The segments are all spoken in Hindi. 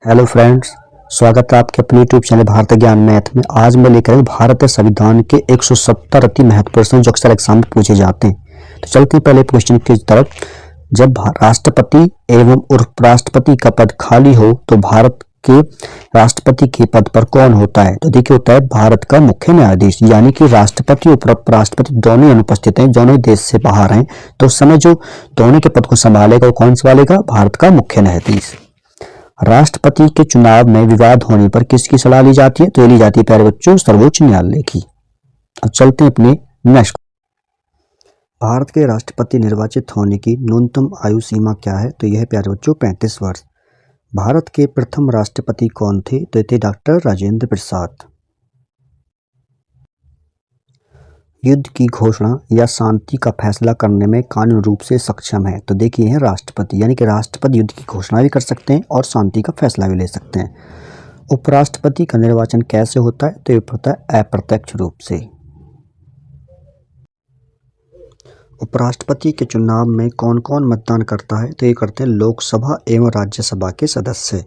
हेलो फ्रेंड्स, स्वागत है आपके अपने यूट्यूब चैनल भारत ज्ञान मैथ में। आज मैं लेकर आया भारतीय संविधान के 170 अति महत्वपूर्ण प्रश्न जो अक्सर एग्जाम में पूछे जाते हैं। तो चलते हैं पहले क्वेश्चन की तरफ। जब राष्ट्रपति एवं उपराष्ट्रपति का पद खाली हो तो भारत के राष्ट्रपति के पद पर कौन होता है? तो देखिए, होता है भारत का मुख्य न्यायाधीश, यानी कि राष्ट्रपति और उपराष्ट्रपति दोनों अनुपस्थित हैं, दोनों देश से बाहर हैं। तो उस समय जो दोनों के पद को संभालेगा वो कौन संभालेगा? भारत का मुख्य न्यायाधीश। राष्ट्रपति के चुनाव में विवाद होने पर किसकी सलाह ली जाती है? तो ये ली जाती है प्यारे बच्चों, सर्वोच्च न्यायालय की। अब चलते हैं अपने नेक्स्ट। भारत के राष्ट्रपति निर्वाचित होने की न्यूनतम आयु सीमा क्या है? तो यह है प्यारे बच्चों 35 वर्ष। भारत के प्रथम राष्ट्रपति कौन थे? तो ये थे डॉक्टर राजेंद्र प्रसाद। युद्ध की घोषणा या शांति का फैसला करने में कानूनी रूप से सक्षम है? तो देखिए है राष्ट्रपति, यानी कि राष्ट्रपति युद्ध की घोषणा भी कर सकते हैं और शांति का फैसला भी ले सकते हैं। उपराष्ट्रपति का निर्वाचन कैसे होता है? तो ये होता है अप्रत्यक्ष रूप से। उपराष्ट्रपति के चुनाव में कौन कौन मतदान करता है? तो ये करते हैं लोकसभा एवं राज्यसभा के सदस्य।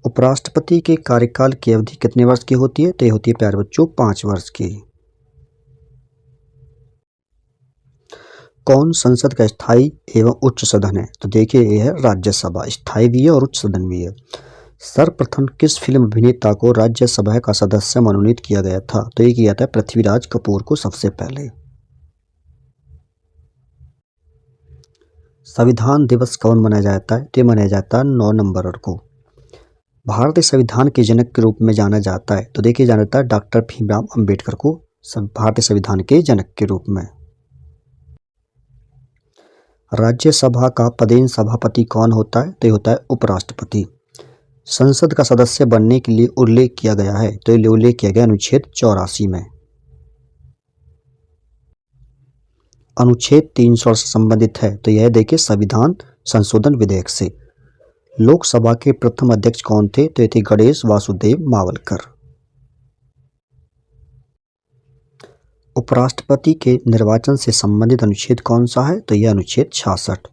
उपराष्ट्रपति के कार्यकाल की अवधि कितने वर्ष की होती है? तो ये होती है प्यारे बच्चों 5 वर्ष की। कौन संसद का स्थायी एवं उच्च सदन है? तो देखिए ये है राज्यसभा, स्थायी भी है और उच्च सदन भी है। सर्वप्रथम किस फिल्म अभिनेता को राज्यसभा का सदस्य मनोनीत किया गया था? तो ये किया था पृथ्वीराज कपूर को सबसे पहले। संविधान दिवस कब मनाया जाता है? तो ये मनाया जाता है 9 नवंबर को। भारतीय संविधान के जनक के रूप में जाना जाता है? तो देखिए जाना जाता है डॉक्टर भीमराव अंबेडकर को भारतीय संविधान के जनक के रूप में। राज्यसभा का पदेन सभापति कौन होता है? तो ये होता है उपराष्ट्रपति। संसद का सदस्य बनने के लिए उल्लेख किया गया है? तो ये उल्लेख किया गया अनुच्छेद 84 में। अनुच्छेद 300 से संबंधित है? तो यह देखिए संविधान संशोधन विधेयक से। लोकसभा के प्रथम अध्यक्ष कौन थे? तो ये थे गणेश वासुदेव मावलकर। उपराष्ट्रपति के निर्वाचन से संबंधित अनुच्छेद कौन सा है? तो यह अनुच्छेद 66।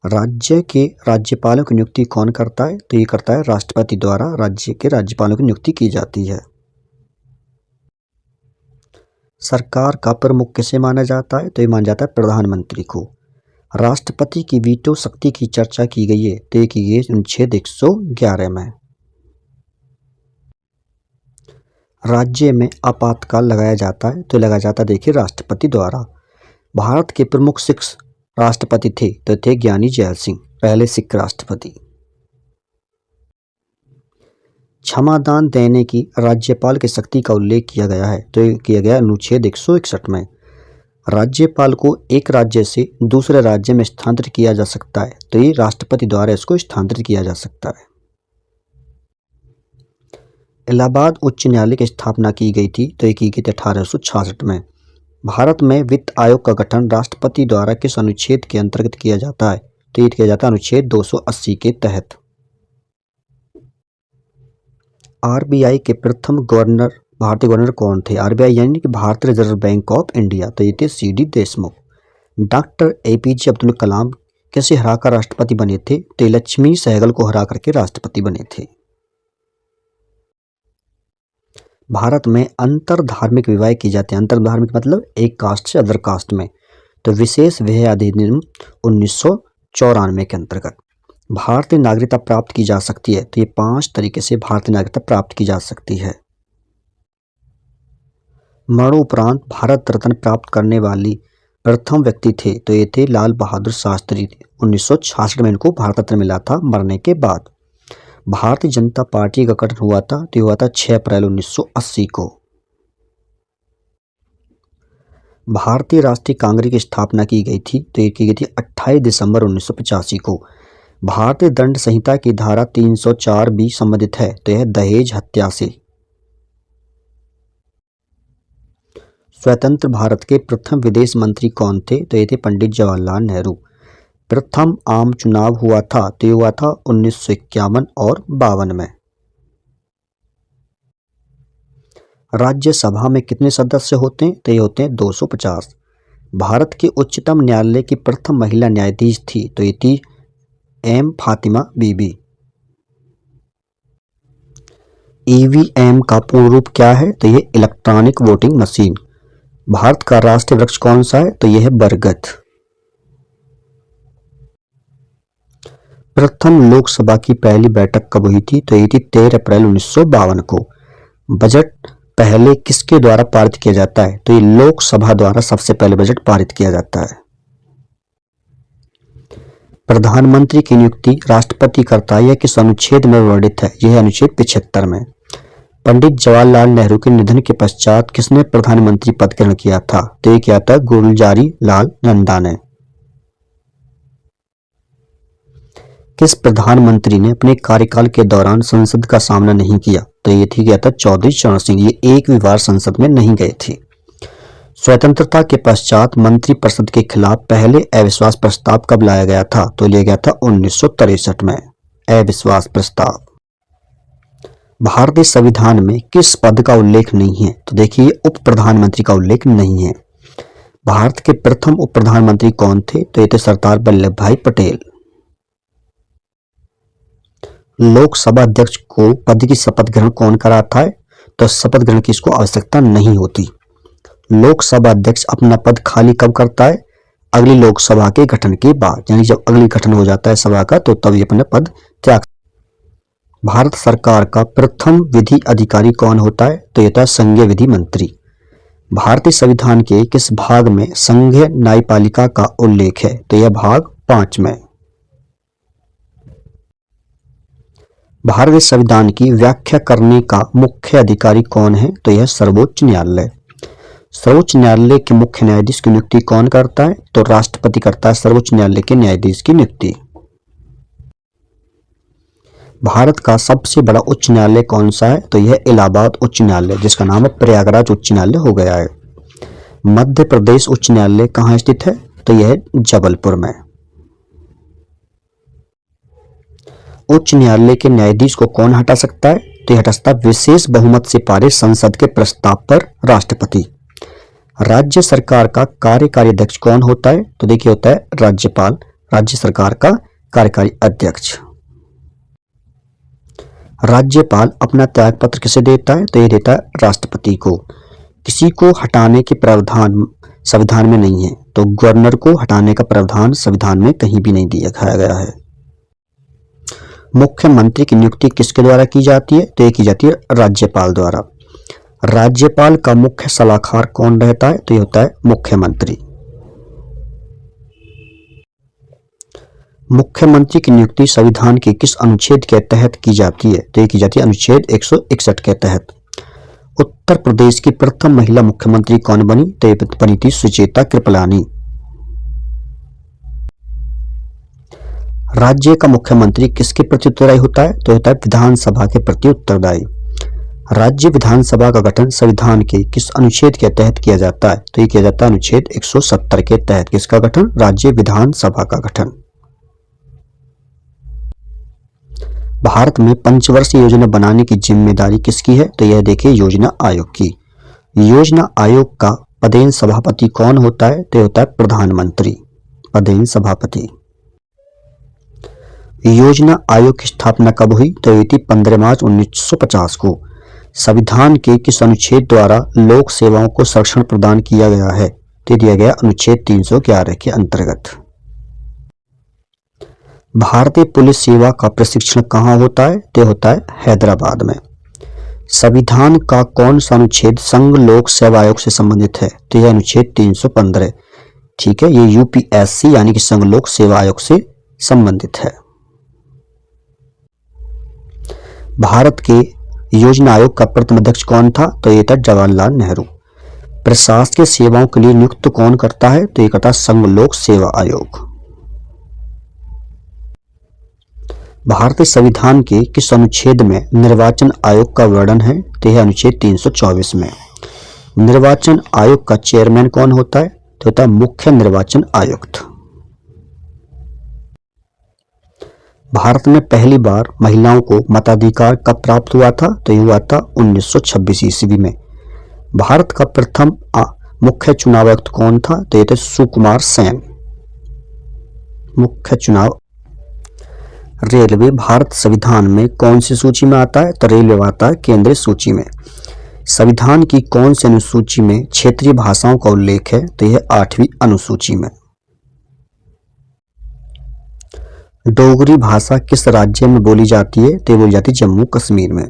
राज्य के राज्यपालों की नियुक्ति कौन करता है? तो ये करता है राष्ट्रपति द्वारा राज्य के राज्यपालों की नियुक्ति की जाती है। सरकार का प्रमुख किसे माना जाता है? तो ये माना जाता है प्रधानमंत्री को। राष्ट्रपति की वीटो शक्ति की चर्चा की गई है? तो ये की गई अनुच्छेद 111 में। राज्य में आपातकाल लगाया जाता है? तो लगाया जाता है देखिए राष्ट्रपति द्वारा। भारत के प्रमुख सिख राष्ट्रपति थे? तो थे ज्ञानी जैल सिंह, पहले सिख राष्ट्रपति। क्षमादान देने की राज्यपाल की शक्ति का उल्लेख किया गया है? तो ये किया गया अनुच्छेद 161 में। राज्यपाल को एक राज्य से दूसरे राज्य में स्थानांतरित किया जा सकता है? तो ये राष्ट्रपति द्वारा इसको स्थानांतरित किया जा सकता है। इलाहाबाद उच्च न्यायालय की स्थापना की गई थी? तो ये की गई थी 1866 में। भारत में वित्त आयोग का गठन राष्ट्रपति द्वारा किस अनुच्छेद के अंतर्गत किया जाता है? तो ये किया जाता है अनुच्छेद 280 के तहत। आरबीआई के प्रथम गवर्नर, भारतीय गवर्नर कौन थे? आरबीआई यानी कि भारतीय रिजर्व बैंक ऑफ इंडिया। तो ये थे CD Deshmukh. Doctor APJ Abdul Kalam कैसे हराकर राष्ट्रपति बने थे? तो लक्ष्मी सहगल को हरा करके राष्ट्रपति बने थे। भारत में अंतर धार्मिक विवाह की जाते हैं? अंतर धार्मिक मतलब एक कास्ट से अदर कास्ट में। तो विशेष विवाह अधिनियम 1994 के अंतर्गत भारतीय नागरिकता प्राप्त की जा सकती है? तो ये 5 तरीके से भारतीय नागरिकता प्राप्त की जा सकती है। मरणोपरांत भारत रत्न प्राप्त करने वाली प्रथम व्यक्ति थे? तो ये थे लाल बहादुर शास्त्री। 1966 में इनको भारत रत्न मिला था मरने के बाद। भारतीय जनता पार्टी का गठन हुआ था? तो हुआ था 6 अप्रैल 1980 को। भारतीय राष्ट्रीय कांग्रेस की स्थापना की गई थी? तो ये की गई थी 28 दिसंबर 1985 को। भारतीय दंड संहिता की धारा 304 भी संबंधित है? तो यह दहेज हत्या से। स्वतंत्र भारत के प्रथम विदेश मंत्री कौन थे? तो ये थे पंडित जवाहरलाल नेहरू। प्रथम आम चुनाव हुआ था? तो ये हुआ था 1951 और 52 में। राज्यसभा में कितने सदस्य होते हैं? तो ये होते हैं 250। भारत के उच्चतम न्यायालय की प्रथम महिला न्यायाधीश थी? तो ये थी एम फातिमा बीबी। ईवीएम का पूर्ण रूप क्या है? तो ये इलेक्ट्रॉनिक वोटिंग मशीन। भारत का राष्ट्रीय वृक्ष कौन सा है? तो यह है बरगद। प्रथम लोकसभा की पहली बैठक कब हुई थी? तो ये थी 13 अप्रैल 1952 को। बजट पहले किसके द्वारा पारित किया जाता है? तो ये लोकसभा द्वारा सबसे पहले बजट पारित किया जाता है। प्रधानमंत्री की नियुक्ति राष्ट्रपति करता है, यह किस अनुच्छेद में वर्णित है? यह अनुच्छेद 75 में। पंडित जवाहरलाल नेहरू के निधन के पश्चात किसने प्रधानमंत्री पद ग्रहण किया था? तो ये किया था गुलजारी लाल नंदा ने। किस प्रधानमंत्री ने अपने कार्यकाल के दौरान संसद का सामना नहीं किया? तो ये थी किया था चौधरी चरण सिंह। ये एक भी बार संसद में नहीं गए थे। स्वतंत्रता के पश्चात मंत्रिपरिषद के खिलाफ पहले अविश्वास प्रस्ताव कब लाया गया था? तो लिया गया था 1963 में अविश्वास प्रस्ताव। भारतीय संविधान में किस पद का उल्लेख नहीं है? तो देखिए उप प्रधानमंत्री का उल्लेख नहीं है। भारत के प्रथम उप प्रधानमंत्री कौन थे? तो ये थे सरदार वल्लभ भाई पटेल। लोकसभा अध्यक्ष को पद की शपथ ग्रहण कौन कराता है? तो शपथ ग्रहण की इसको आवश्यकता नहीं होती। लोकसभा अध्यक्ष अपना पद खाली कब करता है? अगली लोकसभा के गठन के बाद, यानी जब अगली गठन हो जाता है सभा का तो तभी अपना पद त्याग। भारत सरकार का प्रथम विधि अधिकारी कौन होता है? तो यह था संघीय विधि मंत्री। भारतीय संविधान के किस भाग में संघीय न्यायपालिका का उल्लेख है? तो यह भाग 5 में। भारतीय संविधान की व्याख्या करने का मुख्य अधिकारी कौन है? तो यह सर्वोच्च न्यायालय। सर्वोच्च न्यायालय के मुख्य न्यायाधीश की नियुक्ति कौन करता है? तो राष्ट्रपति करता है सर्वोच्च न्यायालय के न्यायाधीश की नियुक्ति। भारत का सबसे बड़ा उच्च न्यायालय कौन सा है? तो यह इलाहाबाद उच्च न्यायालय, जिसका नाम है प्रयागराज उच्च न्यायालय हो गया है। मध्य प्रदेश उच्च न्यायालय कहाँ स्थित है? तो यह जबलपुर में। उच्च न्यायालय के न्यायाधीश को कौन हटा सकता है? तो यह हटा सकता है विशेष बहुमत से पारित संसद के प्रस्ताव पर राष्ट्रपति। राज्य सरकार का कार्यकारी अध्यक्ष कौन होता है? तो देखिए होता है राज्यपाल, राज्य सरकार का कार्यकारी अध्यक्ष। राज्यपाल अपना त्यागपत्र किसे देता है? तो ये देता है राष्ट्रपति को। किसी को हटाने के प्रावधान संविधान में नहीं है, तो गवर्नर को हटाने का प्रावधान संविधान में कहीं भी नहीं दिखाया गया है। मुख्यमंत्री की नियुक्ति किसके द्वारा की जाती है? तो ये की जाती है राज्यपाल द्वारा। राज्यपाल का मुख्य सलाहकार कौन रहता है? तो ये होता है मुख्यमंत्री। मुख्यमंत्री की नियुक्ति संविधान के किस अनुच्छेद के तहत की जाती है? तो ये की जाती है अनुच्छेद 161 के तहत। उत्तर प्रदेश की प्रथम महिला मुख्यमंत्री कौन बनी? तो ये बनी थी सुचेता कृपलानी। राज्य का मुख्यमंत्री किसके प्रति उत्तरदायी होता है? तो होता है विधानसभा के प्रति उत्तरदायी। राज्य विधानसभा का गठन संविधान के किस अनुच्छेद के तहत किया जाता है? तो ये किया जाता है अनुच्छेद 170 के तहत। किसका गठन? राज्य विधानसभा का गठन। भारत में पंचवर्षीय योजना बनाने की जिम्मेदारी किसकी है? तो यह देखिए योजना आयोग की। योजना आयोग का पदेन सभापति कौन होता है? तो होता है प्रधानमंत्री, पदेन सभापति। योजना आयोग की स्थापना कब हुई? तो ये थी 15 मार्च 1950 को। संविधान के किस अनुच्छेद द्वारा लोक सेवाओं को संरक्षण प्रदान किया गया है? तो दिया गया अनुच्छेद 311 के अंतर्गत। भारतीय पुलिस सेवा का प्रशिक्षण कहाँ होता है? तो होता है हैदराबाद में। संविधान का कौन सा अनुच्छेद संघ लोक सेवा आयोग से संबंधित है? तो यह अनुच्छेद 315। ठीक है, ये यूपीएससी यानी कि संघ लोक सेवा आयोग से संबंधित है। भारत के योजना आयोग का प्रथम अध्यक्ष कौन था? तो ये था जवाहरलाल नेहरू। प्रशासकीय सेवाओं के लिए नियुक्त कौन करता है? तो ये करता संघ लोक सेवा आयोग। भारतीय संविधान के किस अनुच्छेद में निर्वाचन आयोग का वर्णन है? तो यह अनुच्छेद 324 में। निर्वाचन आयोग का चेयरमैन कौन होता है? तो होता है मुख्य निर्वाचन आयुक्त। भारत में पहली बार महिलाओं को मताधिकार कब प्राप्त हुआ था? तो यह हुआ था 1926 ईस्वी में। भारत का प्रथम मुख्य चुनाव आयुक्त कौन था? तो यह थे सुकुमार सेन। मुख्य चुनाव रेलवे भारत संविधान में कौन सी सूची में आता है? तो रेलवे आता है केंद्रीय सूची में। संविधान की कौन सी अनुसूची में क्षेत्रीय भाषाओं का उल्लेख है? तो यह 8वीं अनुसूची में। डोगरी भाषा किस राज्य में बोली जाती है? तो ये बोली जाती है जम्मू कश्मीर में।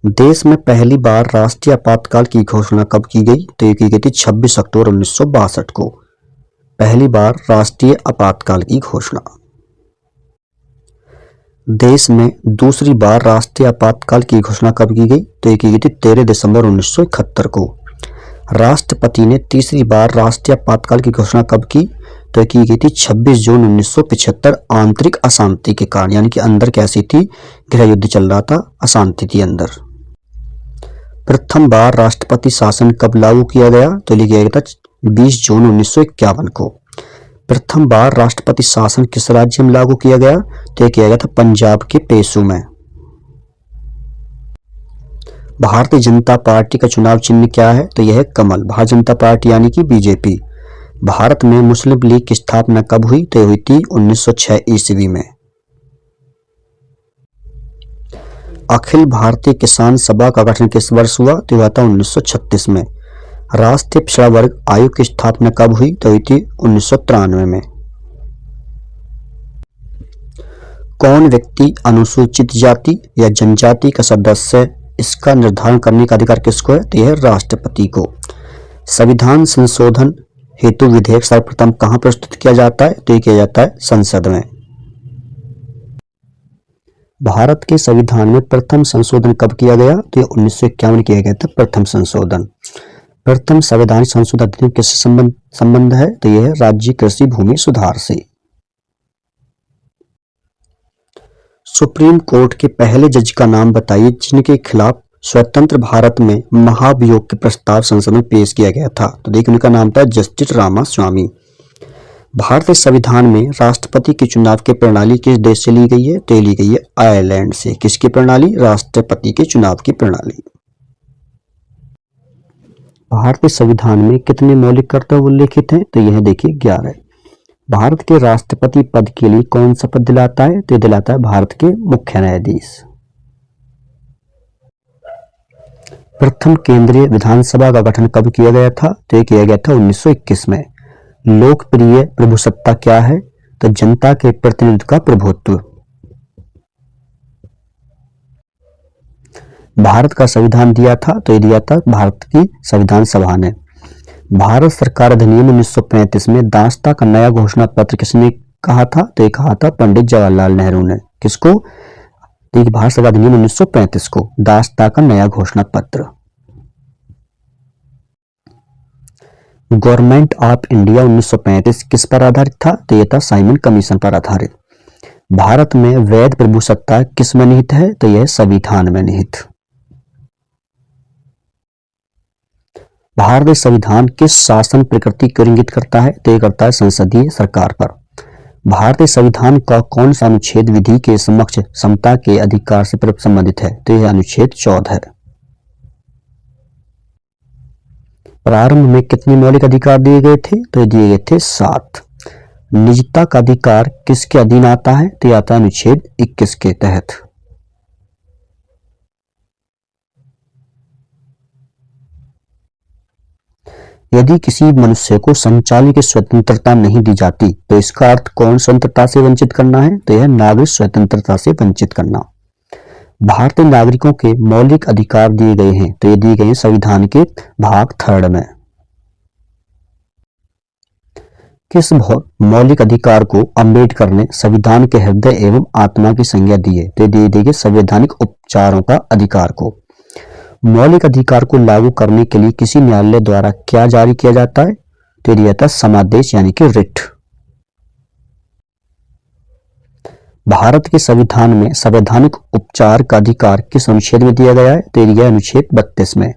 देश में पहली बार राष्ट्रीय आपातकाल की घोषणा कब की गई? तो ये की गई थी 26 अक्टूबर 1962 को। पहली बार राष्ट्रीय आपातकाल की घोषणा। देश में दूसरी बार राष्ट्रीय आपातकाल की घोषणा कब की गई? तो ये की गई थी 13 दिसंबर 1971 को। राष्ट्रपति ने तीसरी बार राष्ट्रीय आपातकाल की घोषणा कब की? तो की गई थी 26 जून 1975 आंतरिक अशांति के कारण, यानी कि अंदर कैसी थी, गृह युद्ध चल रहा था, अशांति थी अंदर। प्रथम बार राष्ट्रपति शासन कब लागू किया गया? तो लिखा गया था 20 जून 1951 को। प्रथम बार राष्ट्रपति शासन किस राज्य में लागू किया गया? तो किया गया था पंजाब के पेशू में। भारतीय जनता पार्टी का चुनाव चिन्ह क्या है? तो यह है कमल। भारतीय जनता पार्टी यानी कि बीजेपी। भारत में मुस्लिम लीग की स्थापना कब हुई? तो हुई थी 1906 ईस्वी में। अखिल भारतीय किसान सभा का गठन किस वर्ष हुआ? तो हुआ था 1936 में। राष्ट्रीय पिछड़ा वर्ग आयोग की स्थापना कब हुई? तो हुई थी 1993 में। कौन व्यक्ति अनुसूचित जाति या जनजाति का सदस्य है, इसका निर्धारण करने का अधिकार किसको है? तो यह राष्ट्रपति को। संविधान संशोधन हेतु विधेयक सर्वप्रथम कहां प्रस्तुत किया जाता है? तो यह किया जाता है संसद में। भारत के संविधान में प्रथम संशोधन कब किया गया? तो 1951 किया गया था प्रथम संशोधन। प्रथम संवैधानिक संशोधन अधिनियम किससे संबंध है? तो यह है राज्य कृषि भूमि सुधार से। सुप्रीम कोर्ट के पहले जज का नाम बताइए जिनके खिलाफ स्वतंत्र भारत में महाभियोग के प्रस्ताव संसद में पेश किया गया था। तो देखिए उनका नाम था जस्टिस रामास्वामी। भारतीय संविधान में राष्ट्रपति के चुनाव की प्रणाली किस देश से ली गई है? तो ली गई है आयरलैंड से। किसकी प्रणाली? राष्ट्रपति के चुनाव की प्रणाली। भारतीय संविधान में कितने मौलिक कर्तव्य उल्लेखित हैं? तो यह देखिए 11। भारत के राष्ट्रपति पद के लिए कौन सा पद दिलाता है? तो दिलाता है भारत के मुख्य न्यायाधीश। प्रथम केंद्रीय विधानसभा का गठन कब किया गया था? तो यह किया गया था 1921 में। लोकप्रिय प्रभुसत्ता क्या है? तो जनता के प्रतिनिधित्व का प्रभुत्व। भारत का संविधान दिया था, तो ये दिया था भारत की संविधान सभा ने। भारत सरकार अधिनियम 1935 में दासता का नया घोषणा पत्र किसने कहा था? तो ये कहा था पंडित जवाहरलाल नेहरू ने। किसको? देखिए भारत सरकार अधिनियम 1935 को, दासता का नया घोषणा पत्र। गवर्नमेंट ऑफ इंडिया 1935 किस पर आधारित था? तो यह था साइमन कमीशन पर आधारित। भारत में वैध प्रभुसत्ता किस में निहित है? तो यह संविधान में निहित। भारतीय संविधान किस शासन प्रकृति को इंगित करता है? तो यह करता है संसदीय सरकार पर। भारतीय संविधान का कौन सा अनुच्छेद विधि के समक्ष समता के अधिकार से संबंधित है? तो यह अनुच्छेद 14 है। प्रारंभ में कितने मौलिक अधिकार दिए गए थे? तो दिए गए थे 7। निजता का अधिकार किसके अधीन आता है? तो आता है अनुच्छेद 21 के तहत। यदि किसी मनुष्य को संचालन की स्वतंत्रता नहीं दी जाती तो इसका अर्थ कौन स्वतंत्रता से वंचित करना है? तो यह नागरिक स्वतंत्रता से वंचित करना। भारतीय नागरिकों के मौलिक अधिकार दिए गए हैं, तो ये दिए गए हैं संविधान के भाग 3 में। किस मौलिक अधिकार को अंबेडकर ने संविधान के हृदय एवं आत्मा की संज्ञा दी है? तो दिए गए संवैधानिक उपचारों का अधिकार को। मौलिक अधिकार को लागू करने के लिए किसी न्यायालय द्वारा क्या जारी किया जाता है? तो दिया था समादेश यानी कि रिट। भारत के संविधान में संवैधानिक उपचार का अधिकार किस अनुच्छेद में दिया गया है? तो दिया अनुच्छेद 32 में।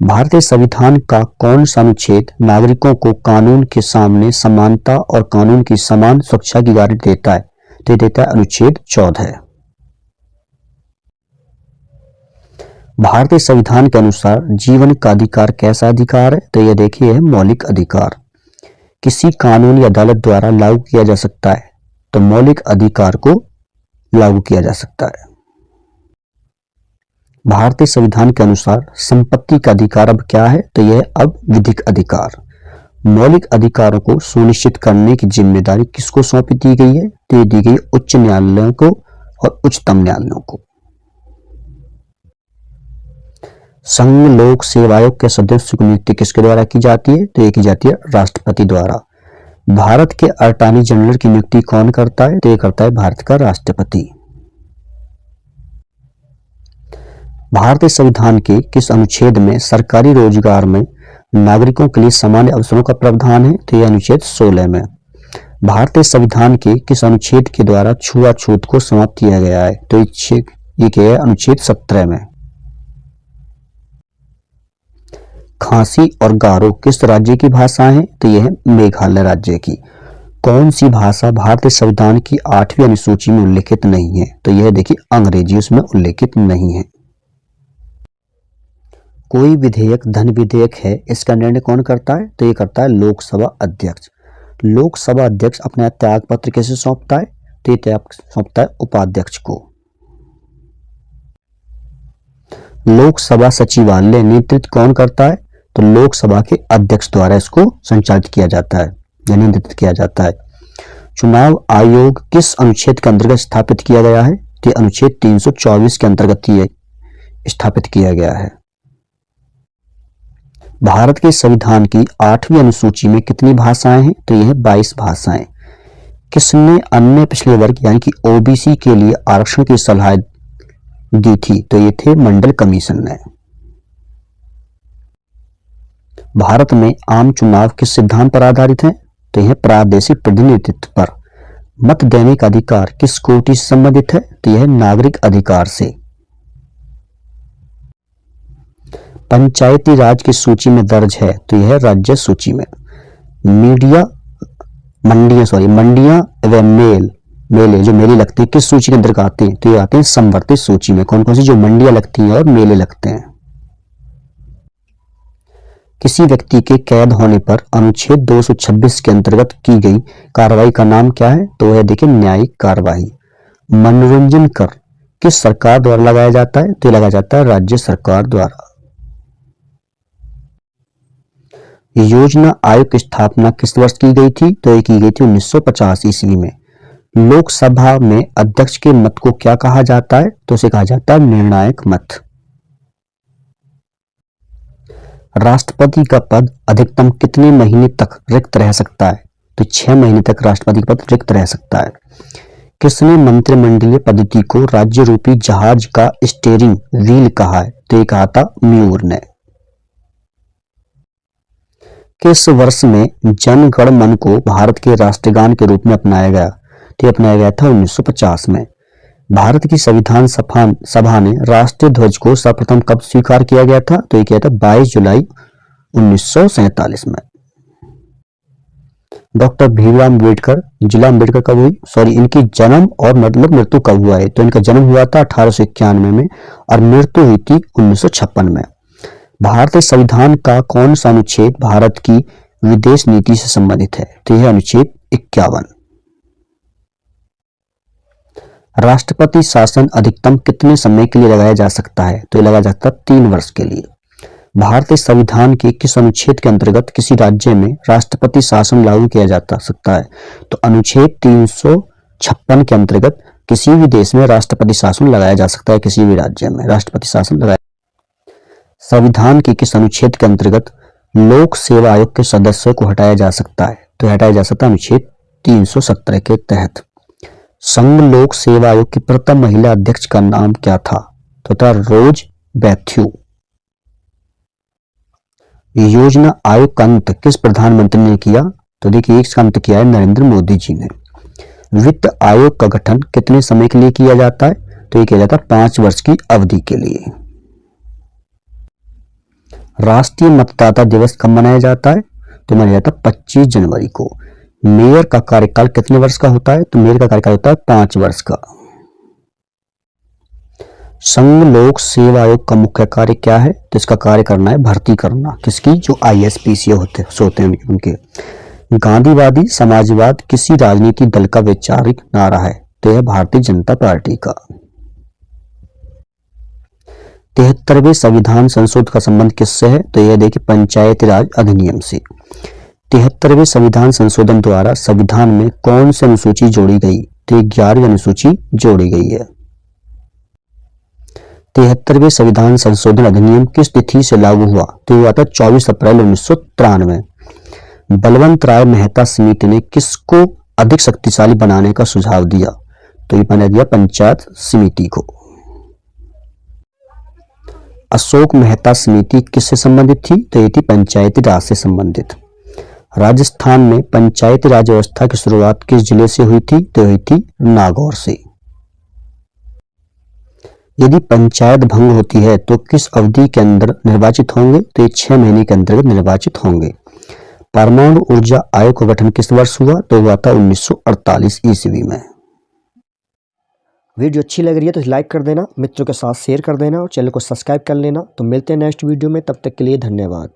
भारतीय संविधान का कौन सा अनुच्छेद नागरिकों को कानून के सामने समानता और कानून की समान सुरक्षा की गारंटी देता है? तो देता है अनुच्छेद 14। भारतीय संविधान के अनुसार जीवन का अधिकार कैसा अधिकार है? तो यह देखिए है मौलिक अधिकार। किसी कानून या अदालत द्वारा लागू किया जा सकता है। तो मौलिक अधिकार को लागू किया जा सकता है। भारतीय संविधान के अनुसार संपत्ति का अधिकार अब क्या है? तो यह अब विधिक अधिकार। मौलिक अधिकारों को सुनिश्चित करने की जिम्मेदारी किसको सौंपी दी गई है? तो ये दी गई उच्च न्यायालयों को और उच्चतम न्यायालयों को। संघ लोक सेवा आयोग के सदस्यों की नियुक्ति किसके द्वारा की जाती है? तो ये की जाती है राष्ट्रपति द्वारा। भारत के अटॉर्नी जनरल की नियुक्ति कौन करता है? तो ये करता है भारत का राष्ट्रपति। भारतीय संविधान के किस अनुच्छेद में सरकारी रोजगार में नागरिकों के लिए समान अवसरों का प्रावधान है? तो यह अनुच्छेद 16 में। भारतीय संविधान के किस अनुच्छेद के द्वारा छुआछूत को समाप्त किया गया है? तो ये क्या है? अनुच्छेद 17 में। खासी और गारो किस राज्य की भाषा है? तो यह है मेघालय राज्य की। कौन सी भाषा भारतीय संविधान की 8वीं अनुसूची में उल्लेखित नहीं है? तो यह देखिए अंग्रेजी उसमें उल्लेखित नहीं है। कोई विधेयक धन विधेयक है, इसका निर्णय कौन करता है? तो ये करता है लोकसभा अध्यक्ष। लोकसभा अध्यक्ष अपना त्याग पत्र कैसे सौंपता है? तो ये त्याग सौंपता है उपाध्यक्ष को। लोकसभा सचिवालय नेतृत्व कौन करता है? तो लोकसभा के अध्यक्ष द्वारा इसको संचालित किया जाता है या नियंत्रित किया जाता है। चुनाव आयोग किस अनुच्छेद के अंतर्गत स्थापित किया गया है? तो अनुच्छेद 324 के अंतर्गत ये स्थापित किया गया है। भारत के संविधान की 8वीं अनुसूची में कितनी भाषाएं हैं? तो यह 22 भाषाएं। किसने अन्य पिछड़े वर्ग यानी कि ओबीसी के लिए आरक्षण की सलाह दी थी? तो ये थे मंडल कमीशन ने। भारत में आम चुनाव किस सिद्धांत पर आधारित है? तो यह प्रादेशिक प्रतिनिधित्व पर। मत देने का अधिकार किस कोटि से संबंधित है? तो यह नागरिक अधिकार से। पंचायती राज की सूची में दर्ज है? तो यह राज्य सूची में। मंडियां व मेले जो मेले लगते हैं किस सूची के अंतर्गत आते हैं? तो ये आते हैं संवर्धित सूची में। कौन कौन सी? जो मंडियां लगती हैं और मेले लगते हैं। किसी व्यक्ति के कैद होने पर अनुच्छेद 226 के अंतर्गत की गई कार्रवाई का नाम क्या है? तो यह देखिए न्यायिक कार्रवाई। मनोरंजन कर किस सरकार द्वारा लगाया जाता है? तो लगाया जाता है राज्य सरकार द्वारा। योजना आयोग की स्थापना किस वर्ष की गई थी? तो ये की गई थी 1950 ईस्वी में। लोकसभा में अध्यक्ष के मत को क्या कहा जाता है? तो उसे कहा जाता है निर्णायक मत। राष्ट्रपति का पद अधिकतम कितने महीने तक रिक्त रह सकता है? तो 6 महीने तक राष्ट्रपति का पद रिक्त रह सकता है। किसने मंत्रिमंडलीय पद्धति को राज्य रूपी जहाज का स्टीयरिंग व्हील कहा है? तो ये कहा था म्यूर ने। किस वर्ष में जन गण मन को भारत के राष्ट्रगान के रूप में अपनाया गया? तो अपनाया गया था 1950 में। भारत की संविधान सभा ने राष्ट्रीय ध्वज को सर्वप्रथम कब स्वीकार किया गया था? तो ये किया था 22 जुलाई 1947 में। डॉक्टर भीमराव अम्बेडकर, जिला अम्बेडकर कब हुई? इनकी जन्म और मतलब मृत्यु कब हुआ है? तो इनका जन्म हुआ था 1891 में और मृत्यु हुई थी 1956 में। भारतीय संविधान का कौन सा अनुच्छेद भारत की विदेश नीति से संबंधित है? तो यह अनुच्छेद 51। राष्ट्रपति शासन अधिकतम कितने समय के लिए लगाया जा सकता है? तो यह लगाया जा सकता है 3 वर्ष के लिए। भारतीय संविधान के किस अनुच्छेद के अंतर्गत किसी राज्य में राष्ट्रपति शासन लागू किया जा सकता है? तो अनुच्छेद 356 के अंतर्गत किसी भी देश में राष्ट्रपति शासन लगाया जा सकता है। किसी भी राज्य में राष्ट्रपति शासन लगाया। संविधान के किस अनुच्छेद के अंतर्गत लोक सेवा आयोग के सदस्यों को हटाया जा सकता है? तो हटाया जा सकता है अनुच्छेद 317 के तहत। संघ लोक सेवा आयोग की प्रथम महिला अध्यक्ष का नाम क्या था? तो था रोज बैथ्यू। योजना आयोग का अंत किस प्रधानमंत्री ने किया? तो देखिए इसका अंत किया है नरेंद्र मोदी जी ने। वित्त आयोग का गठन कितने समय के लिए किया जाता है? तो ये किया जाता है 5 वर्ष की अवधि के लिए। राष्ट्रीय मतदाता दिवस कब मनाया जाता है? तो मनाया जाता है 25 जनवरी को। मेयर का कार्यकाल कितने वर्ष का होता है? तो मेयर का कार्यकाल होता है 5 वर्ष का। संघ लोक सेवा आयोग का मुख्य कार्य क्या है? तो इसका कार्य करना है भर्ती करना। किसकी? जो ISPC होते हैं उनके। गांधीवादी समाजवाद किसी राजनीतिक दल का वैचारिक नारा है, तो यह भारतीय जनता पार्टी का। 73वें संविधान संशोधन का संबंध किससे है, तो यह देखिए पंचायती राज अधिनियम से। 73वें संविधान संशोधन द्वारा संविधान में कौन सी अनुसूची जोड़ी गई, तो 11वीं अनुसूची जोड़ी गई है। 73वें संविधान संशोधन अधिनियम किस तिथि से लागू हुआ, तो हुआ था 24 अप्रैल 1993। बलवंत राय मेहता समिति ने किसको अधिक शक्तिशाली बनाने का सुझाव दिया, तो ये बना दिया पंचायत समिति को। अशोक मेहता समिति किससे संबंधित थी, तो ये थी पंचायती राज से संबंधित। राजस्थान में पंचायती राज व्यवस्था की शुरुआत किस जिले से हुई थी, तो हुई थी नागौर से। यदि पंचायत भंग होती है तो किस अवधि के अंदर निर्वाचित होंगे, तो ये 6 महीने के अंतर्गत निर्वाचित होंगे। परमाणु ऊर्जा आयोग का गठन किस वर्ष हुआ, तो हुआ था 1948 ईस्वी में। वीडियो अच्छी लग रही है तो लाइक कर देना, मित्रों के साथ शेयर कर देना और चैनल को सब्सक्राइब कर लेना। तो मिलते हैं नेक्स्ट वीडियो में, तब तक के लिए धन्यवाद।